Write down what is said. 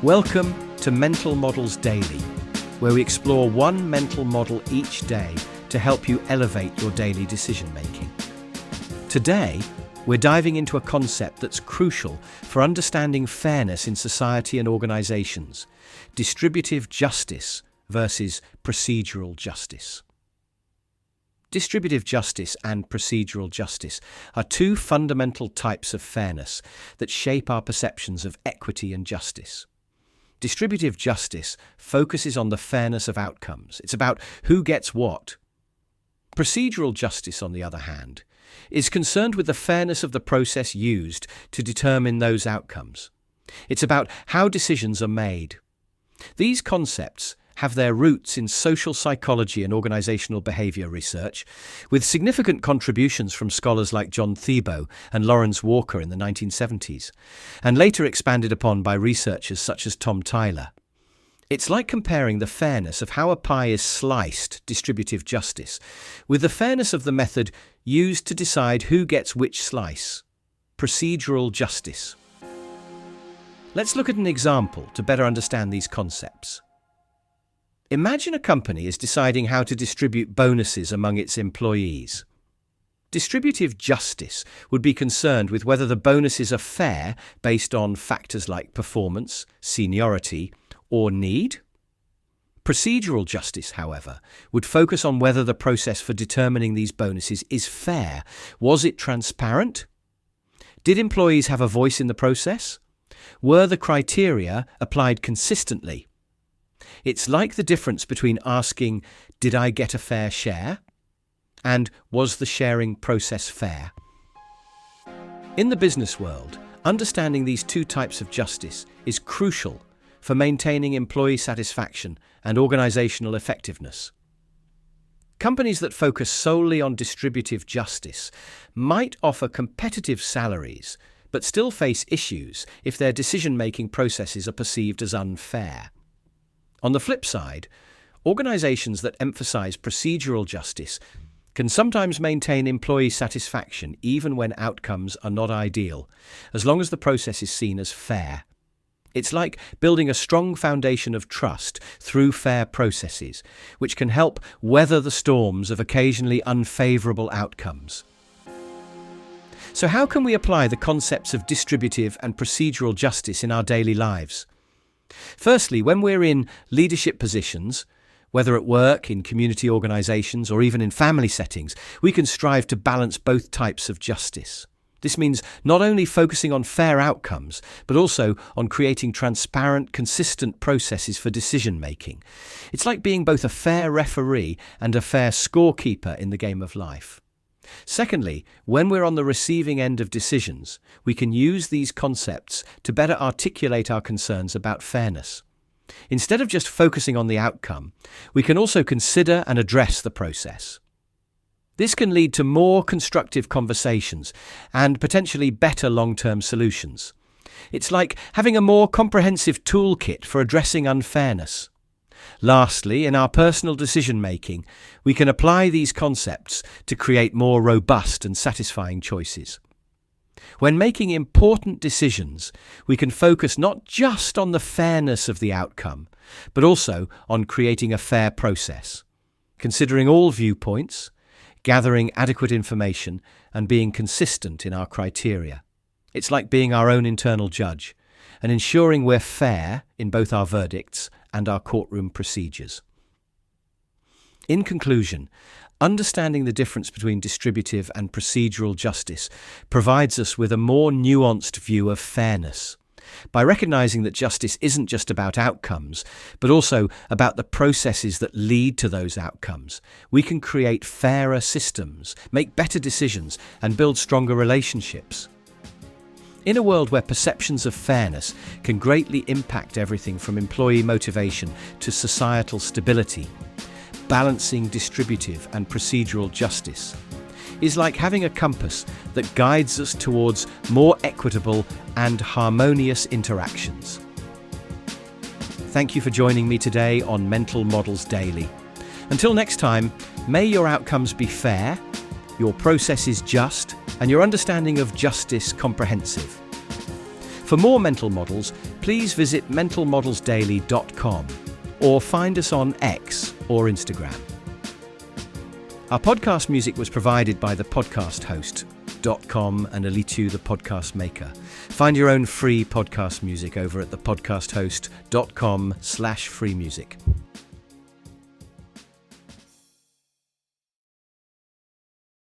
Welcome to Mental Models Daily, where we explore one mental model each day to help you elevate your daily decision-making. Today, we're diving into a concept that's crucial for understanding fairness in society and organizations: distributive justice versus procedural justice. Distributive justice and procedural justice are two fundamental types of fairness that shape our perceptions of equity and justice. Distributive justice focuses on the fairness of outcomes. It's about who gets what. Procedural justice, on the other hand, is concerned with the fairness of the process used to determine those outcomes. It's about how decisions are made. These concepts have their roots in social psychology and organizational behavior research, with significant contributions from scholars like John Thiebaud and Lawrence Walker in the 1970s, and later expanded upon by researchers such as Tom Tyler. It's like comparing the fairness of how a pie is sliced, distributive justice, with the fairness of the method used to decide who gets which slice, procedural justice. Let's look at an example to better understand these concepts. Imagine a company is deciding how to distribute bonuses among its employees. Distributive justice would be concerned with whether the bonuses are fair based on factors like performance, seniority, or need. Procedural justice, however, would focus on whether the process for determining these bonuses is fair. Was it transparent? Did employees have a voice in the process? Were the criteria applied consistently? It's like the difference between asking, "Did I get a fair share?" and "Was the sharing process fair?" In the business world, understanding these two types of justice is crucial for maintaining employee satisfaction and organizational effectiveness. Companies that focus solely on distributive justice might offer competitive salaries, but still face issues if their decision-making processes are perceived as unfair. On the flip side, organizations that emphasize procedural justice can sometimes maintain employee satisfaction even when outcomes are not ideal, as long as the process is seen as fair. It's like building a strong foundation of trust through fair processes, which can help weather the storms of occasionally unfavorable outcomes. So how can we apply the concepts of distributive and procedural justice in our daily lives? Firstly, when we're in leadership positions, whether at work, in community organizations, or even in family settings, we can strive to balance both types of justice. This means not only focusing on fair outcomes, but also on creating transparent, consistent processes for decision-making. It's like being both a fair referee and a fair scorekeeper in the game of life. Secondly, when we're on the receiving end of decisions, we can use these concepts to better articulate our concerns about fairness. Instead of just focusing on the outcome, we can also consider and address the process. This can lead to more constructive conversations and potentially better long-term solutions. It's like having a more comprehensive toolkit for addressing unfairness. Lastly, in our personal decision-making, we can apply these concepts to create more robust and satisfying choices. When making important decisions, we can focus not just on the fairness of the outcome, but also on creating a fair process, considering all viewpoints, gathering adequate information, and being consistent in our criteria. It's like being our own internal judge and ensuring we're fair in both our verdicts and our courtroom procedures. In conclusion, understanding the difference between distributive and procedural justice provides us with a more nuanced view of fairness. By recognizing that justice isn't just about outcomes, but also about the processes that lead to those outcomes, we can create fairer systems, make better decisions, and build stronger relationships. In a world where perceptions of fairness can greatly impact everything from employee motivation to societal stability, balancing distributive and procedural justice is like having a compass that guides us towards more equitable and harmonious interactions. Thank you for joining me today on Mental Models Daily. Until next time, may your outcomes be fair, your processes just, and your understanding of justice comprehensive. For more mental models, please visit mentalmodelsdaily.com or find us on X or Instagram. Our podcast music was provided by thepodcasthost.com and Alitu the Podcast Maker. Find your own free podcast music over at thepodcasthost.com/free music.